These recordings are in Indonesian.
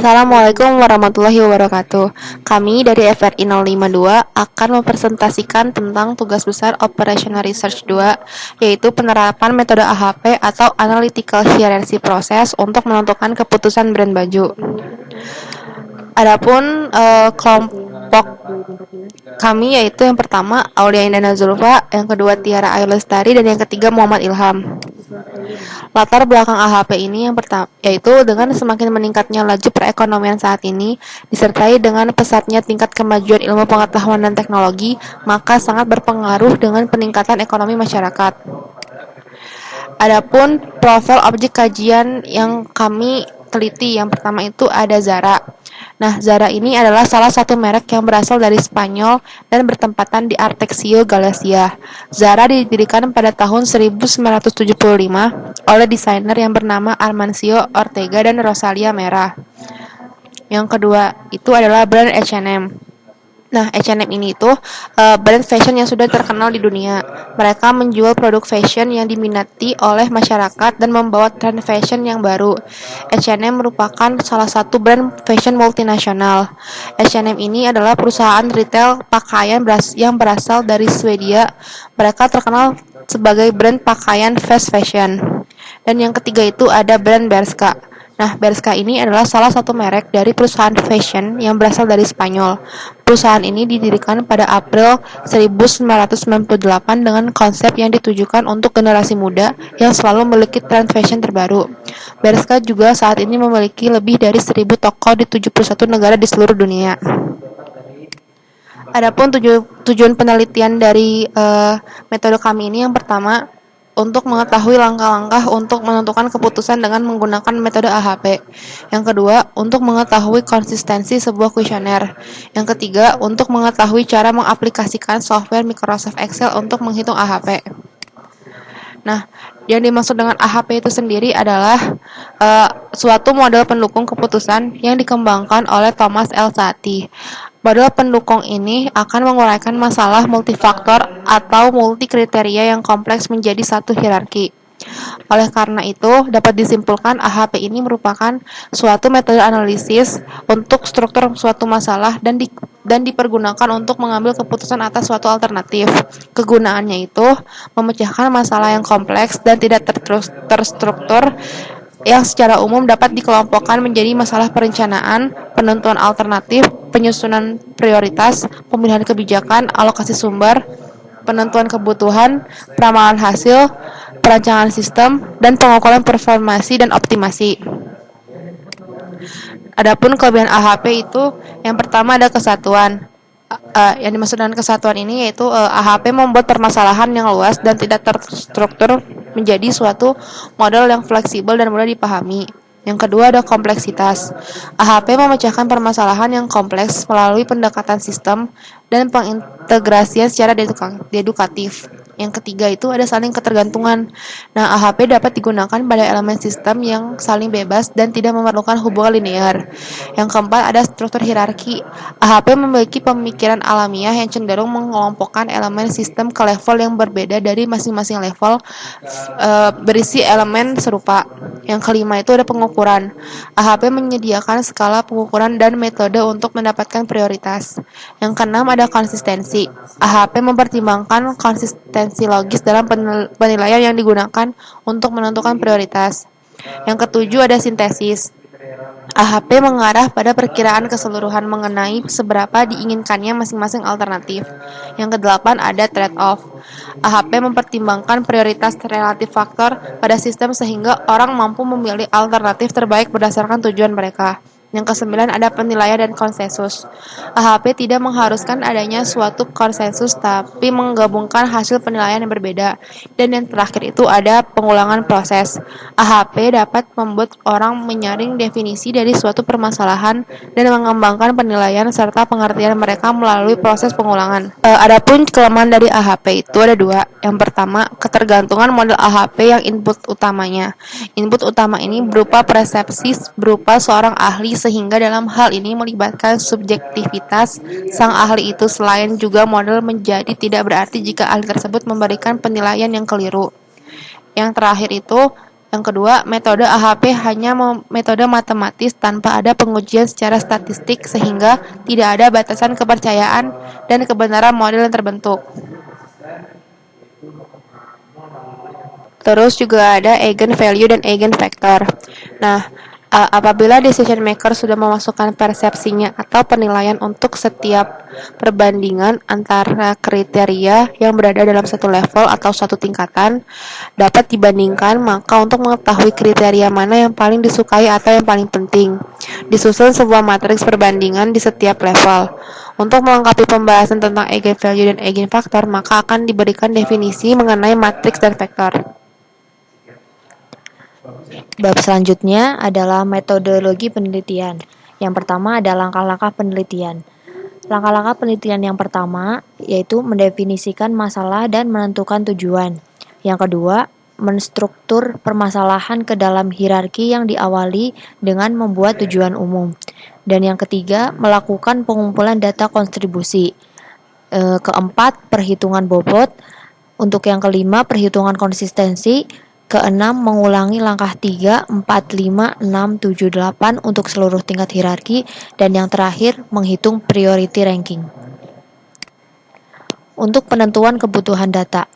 Assalamualaikum warahmatullahi wabarakatuh. Kami dari FRI 052 akan mempresentasikan tentang tugas besar Operational Research 2, yaitu penerapan metode AHP atau Analytical Hierarchy Process untuk menentukan keputusan brand baju. Adapun kelompok kami yaitu yang pertama Aulia Indana Zulfa, yang kedua Tiara Ayu Lestari, dan yang ketiga Muhammad Ilham. Latar belakang AHP ini yang pertama yaitu dengan semakin meningkatnya laju perekonomian saat ini disertai dengan pesatnya tingkat kemajuan ilmu pengetahuan dan teknologi, maka sangat berpengaruh dengan peningkatan ekonomi masyarakat. Adapun profil objek kajian yang kami teliti yang pertama itu ada Zara. Nah, Zara ini adalah salah satu merek yang berasal dari Spanyol dan bertempatan di Arteixo, Galicia. Zara didirikan pada tahun 1975 oleh desainer yang bernama Amancio Ortega dan Rosalia Mera. Yang kedua, itu adalah brand H&M. Nah, H&M ini itu brand fashion yang sudah terkenal di dunia. Mereka menjual produk fashion yang diminati oleh masyarakat dan membawa tren fashion yang baru. H&M merupakan salah satu brand fashion multinasional. H&M ini adalah perusahaan retail pakaian yang berasal dari Swedia. Mereka terkenal sebagai brand pakaian fast fashion. Dan yang ketiga itu ada brand Bershka. Nah, Bershka ini adalah salah satu merek dari perusahaan fashion yang berasal dari Spanyol. Perusahaan ini didirikan pada April 1998 dengan konsep yang ditujukan untuk generasi muda yang selalu memiliki tren fashion terbaru. Bershka juga saat ini memiliki lebih dari 1.000 toko di 71 negara di seluruh dunia. Adapun tujuan penelitian dari metode kami ini yang pertama, untuk mengetahui langkah-langkah untuk menentukan keputusan dengan menggunakan metode AHP. Yang kedua, untuk mengetahui konsistensi sebuah kuesioner. Yang ketiga, untuk mengetahui cara mengaplikasikan software Microsoft Excel untuk menghitung AHP. Nah, yang dimaksud dengan AHP itu sendiri adalah suatu model pendukung keputusan yang dikembangkan oleh Thomas L. Satie. Model pendukung ini akan menguraikan masalah multifaktor atau multi kriteria yang kompleks menjadi satu hierarki. Oleh karena itu, dapat disimpulkan AHP ini merupakan suatu metode analisis untuk struktur suatu masalah dan dipergunakan untuk mengambil keputusan atas suatu alternatif. Kegunaannya itu memecahkan masalah yang kompleks dan tidak terstruktur yang secara umum dapat dikelompokkan menjadi masalah perencanaan, penentuan alternatif, penyusunan prioritas, pemilihan kebijakan, alokasi sumber, penentuan kebutuhan, peramalan hasil, perancangan sistem, dan pengukuran performasi dan optimasi. Adapun kelebihan AHP itu yang pertama ada kesatuan. Yang dimaksud dengan kesatuan ini yaitu AHP membuat permasalahan yang luas dan tidak terstruktur menjadi suatu model yang fleksibel dan mudah dipahami. Yang kedua ada kompleksitas. AHP memecahkan permasalahan yang kompleks melalui pendekatan sistem dan pengintegrasian secara dedukatif. Yang ketiga itu ada saling ketergantungan. Nah, AHP dapat digunakan pada elemen sistem yang saling bebas dan tidak memerlukan hubungan linear. Yang keempat ada struktur hierarki. AHP memiliki pemikiran alamiah yang cenderung mengelompokkan elemen sistem ke level yang berbeda dari masing-masing level berisi elemen serupa. Yang kelima itu ada pengukuran. AHP menyediakan skala pengukuran dan metode untuk mendapatkan prioritas. Yang keenam ada konsistensi. AHP mempertimbangkan konsistensi logis dalam penilaian yang digunakan untuk menentukan prioritas. Yang ketujuh ada sintesis. AHP mengarah pada perkiraan keseluruhan mengenai seberapa diinginkannya masing-masing alternatif. Yang kedelapan ada trade-off. AHP mempertimbangkan prioritas relatif faktor pada sistem sehingga orang mampu memilih alternatif terbaik berdasarkan tujuan mereka. Yang kesembilan ada penilaian dan konsensus. AHP tidak mengharuskan adanya suatu konsensus tapi menggabungkan hasil penilaian yang berbeda. Dan yang terakhir itu ada pengulangan proses. AHP dapat membuat orang menyaring definisi dari suatu permasalahan dan mengembangkan penilaian serta pengertian mereka melalui proses pengulangan. Adapun kelemahan dari AHP itu ada dua. Yang pertama, ketergantungan model AHP yang input utamanya. Input utama ini berupa persepsi berupa seorang ahli sehingga dalam hal ini melibatkan subjektivitas sang ahli itu. Selain juga model menjadi tidak berarti jika ahli tersebut memberikan penilaian yang keliru. Yang terakhir itu Yang kedua, metode AHP hanya metode matematis tanpa ada pengujian secara statistik sehingga tidak ada batasan kepercayaan dan kebenaran model yang terbentuk. Terus juga ada eigenvalue dan eigenvector. Nah, apabila decision maker sudah memasukkan persepsinya atau penilaian untuk setiap perbandingan antara kriteria yang berada dalam satu level atau satu tingkatan dapat dibandingkan, maka untuk mengetahui kriteria mana yang paling disukai atau yang paling penting, disusun sebuah matriks perbandingan di setiap level. Untuk melengkapi pembahasan tentang eigenvalue dan eigenfaktor, maka akan diberikan definisi mengenai matriks dan vektor. Bab selanjutnya adalah metodologi penelitian. Yang pertama ada langkah-langkah penelitian. Langkah-langkah penelitian yang pertama yaitu mendefinisikan masalah dan menentukan tujuan. Yang kedua, menstruktur permasalahan ke dalam hierarki yang diawali dengan membuat tujuan umum. Dan yang ketiga, melakukan pengumpulan data kontribusi. Keempat, perhitungan bobot. Untuk yang kelima, perhitungan konsistensi. Keenam, mengulangi langkah 3, 4, 5, 6, 7, 8 untuk seluruh tingkat hierarki. Dan yang terakhir, menghitung priority ranking. Untuk penentuan kebutuhan data.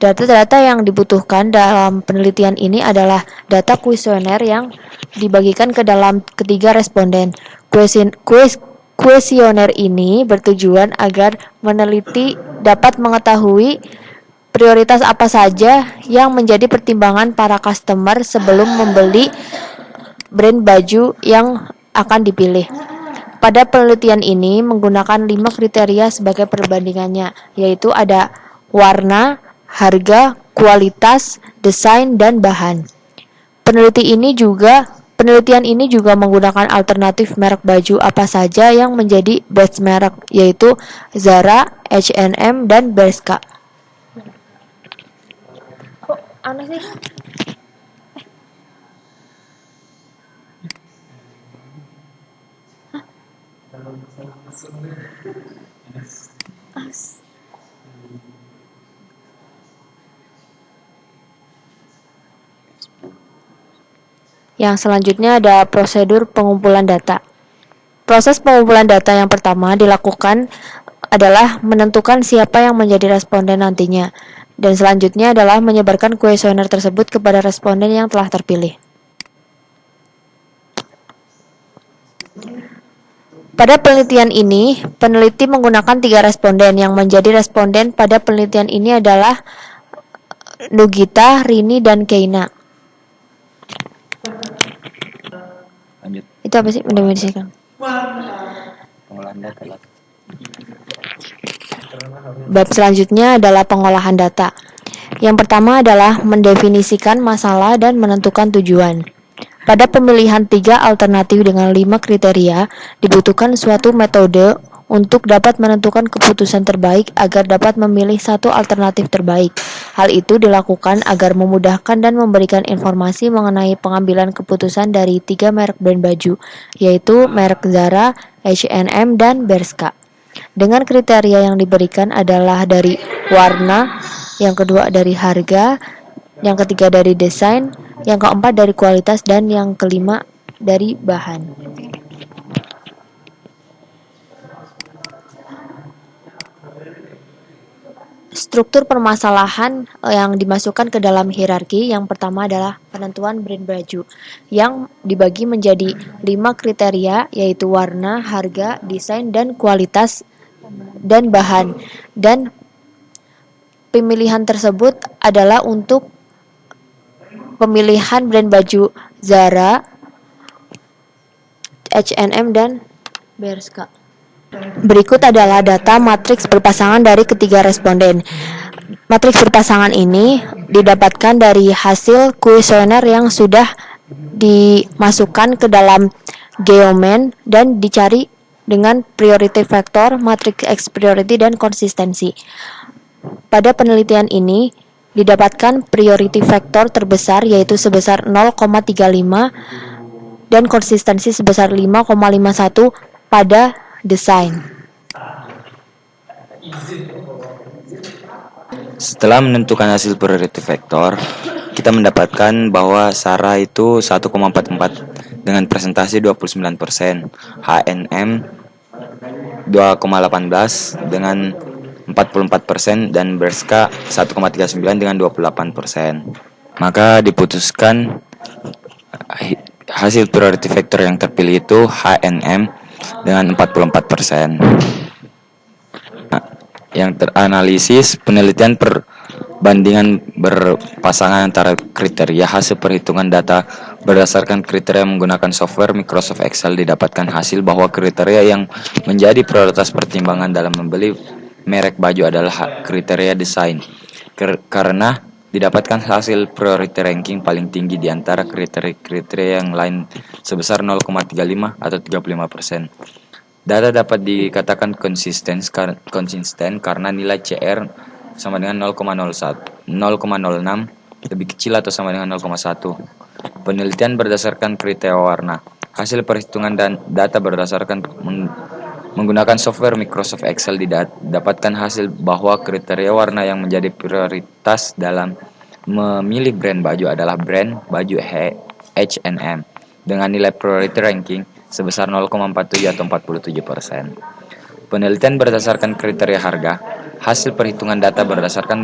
Data-data yang dibutuhkan dalam penelitian ini adalah data kuesioner yang dibagikan ke dalam ketiga responden. Kuesioner ini bertujuan agar meneliti dapat mengetahui prioritas apa saja yang menjadi pertimbangan para customer sebelum membeli brand baju yang akan dipilih. Pada penelitian ini menggunakan 5 kriteria sebagai perbandingannya, yaitu ada warna, harga, kualitas, desain, dan bahan. Penelitian ini juga menggunakan alternatif merek baju apa saja yang menjadi best merek, yaitu Zara, H&M, dan Bershka. Kok aneh sih? Yang selanjutnya ada prosedur pengumpulan data. Proses pengumpulan data yang pertama dilakukan adalah menentukan siapa yang menjadi responden nantinya. Dan selanjutnya adalah menyebarkan kuesioner tersebut kepada responden yang telah terpilih. Pada penelitian ini, peneliti menggunakan 3 responden. Yang menjadi responden pada penelitian ini adalah Nugita, Rini, dan Keina. Lanjut. Itu apa sih mendefinisikan? Pengolahan data. Bab selanjutnya adalah pengolahan data. Yang pertama adalah mendefinisikan masalah dan menentukan tujuan. Pada pemilihan 3 alternatif dengan 5 kriteria, dibutuhkan suatu metode untuk dapat menentukan keputusan terbaik agar dapat memilih satu alternatif terbaik. Hal itu dilakukan agar memudahkan dan memberikan informasi mengenai pengambilan keputusan dari 3 merek brand baju, yaitu merek Zara, H&M, dan Bershka. Dengan kriteria yang diberikan adalah dari warna, yang kedua dari harga, yang ketiga dari desain, yang keempat dari kualitas, dan yang kelima dari bahan. Struktur permasalahan yang dimasukkan ke dalam hierarki yang pertama adalah penentuan brand baju yang dibagi menjadi 5 kriteria, yaitu warna, harga, desain, dan kualitas, dan bahan. Dan pemilihan tersebut adalah untuk pemilihan brand baju Zara, H&M, dan Bershka. Berikut adalah data matriks berpasangan dari ketiga responden. Matriks berpasangan ini didapatkan dari hasil kuesioner yang sudah dimasukkan ke dalam Geoman dan dicari dengan priority factor, matriks X priority, dan konsistensi. Pada penelitian ini didapatkan priority factor terbesar yaitu sebesar 0,35 dan konsistensi sebesar 5,51 pada desain. Setelah menentukan hasil priority factor, kita mendapatkan bahwa Sarah itu 1,44 dengan presentasi 29%, HNM 2,18 dengan 44% dan Berska 1,39 dengan 28%. Maka diputuskan hasil priority factor yang terpilih itu HNM dengan 44%. Yang teranalisis penelitian perbandingan berpasangan antara kriteria hasil perhitungan data berdasarkan kriteria menggunakan software Microsoft Excel didapatkan hasil bahwa kriteria yang menjadi prioritas pertimbangan dalam membeli merek baju adalah kriteria desain karena didapatkan hasil priority ranking paling tinggi di antara kriteria yang lain sebesar 0,35 atau 35%. Data dapat dikatakan konsisten karena nilai CR sama dengan 0,06 lebih kecil atau sama dengan 0,1. Penelitian berdasarkan kriteria warna. Hasil perhitungan dan data berdasarkan menggunakan software Microsoft Excel didapatkan hasil bahwa kriteria warna yang menjadi prioritas dalam memilih brand baju adalah brand baju H&M dengan nilai priority ranking sebesar 0,47 atau 47%. Penelitian berdasarkan kriteria harga. Hasil perhitungan data berdasarkan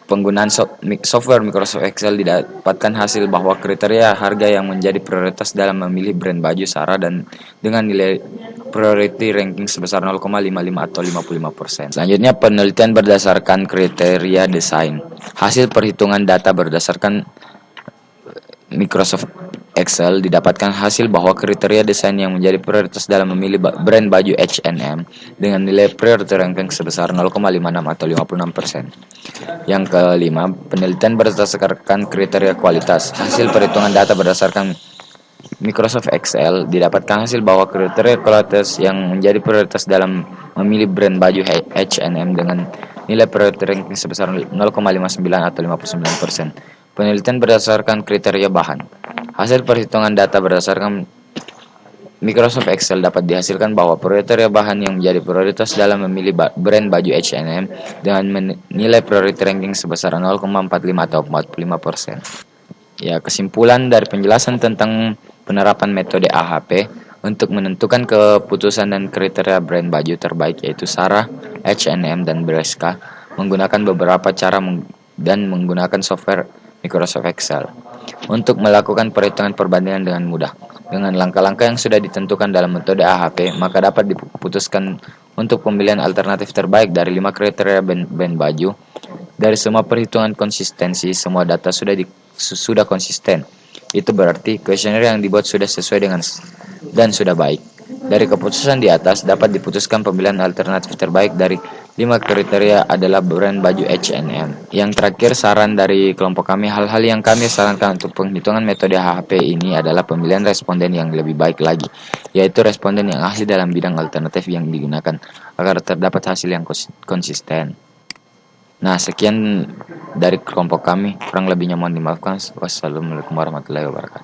penggunaan software Microsoft Excel didapatkan hasil bahwa kriteria harga yang menjadi prioritas dalam memilih brand baju Sarah dan dengan nilai priority ranking sebesar 0,55 atau 55%. Selanjutnya penelitian berdasarkan kriteria desain. Hasil perhitungan data berdasarkan Microsoft Excel didapatkan hasil bahwa kriteria desain yang menjadi prioritas dalam memilih brand baju H&M dengan nilai priority ranking sebesar 0,56 atau 56%. Yang kelima, penelitian berdasarkan kriteria kualitas. Hasil perhitungan data berdasarkan Microsoft Excel didapatkan hasil bahwa kriteria kualitas yang menjadi prioritas dalam memilih brand baju H&M dengan nilai priority ranking sebesar 0,59 atau 59%. Penelitian berdasarkan kriteria bahan. Hasil perhitungan data berdasarkan Microsoft Excel dapat dihasilkan bahwa kriteria bahan yang menjadi prioritas dalam memilih brand baju H&M dengan nilai priority ranking sebesar 0,45 atau 45%. Ya, kesimpulan dari penjelasan tentang penerapan metode AHP untuk menentukan keputusan dan kriteria brand baju terbaik yaitu Sarah, H&M, dan Bershka menggunakan beberapa cara dan menggunakan software Microsoft Excel untuk melakukan perhitungan perbandingan dengan mudah. Dengan langkah-langkah yang sudah ditentukan dalam metode AHP, maka dapat diputuskan untuk pemilihan alternatif terbaik dari 5 kriteria brand baju. Dari semua perhitungan konsistensi, semua data sudah konsisten. Itu berarti kuesioner yang dibuat sudah sesuai dengan dan sudah baik. Dari keputusan di atas dapat diputuskan pemilihan alternatif terbaik dari 5 kriteria adalah brand baju H&M. Yang terakhir, saran dari kelompok kami, hal-hal yang kami sarankan untuk penghitungan metode HHP ini adalah pemilihan responden yang lebih baik lagi, yaitu responden yang ahli dalam bidang alternatif yang digunakan agar terdapat hasil yang konsisten. Nah, sekian dari kelompok kami, kurang lebihnya mohon dimaafkan. Wassalamualaikum warahmatullahi wabarakatuh.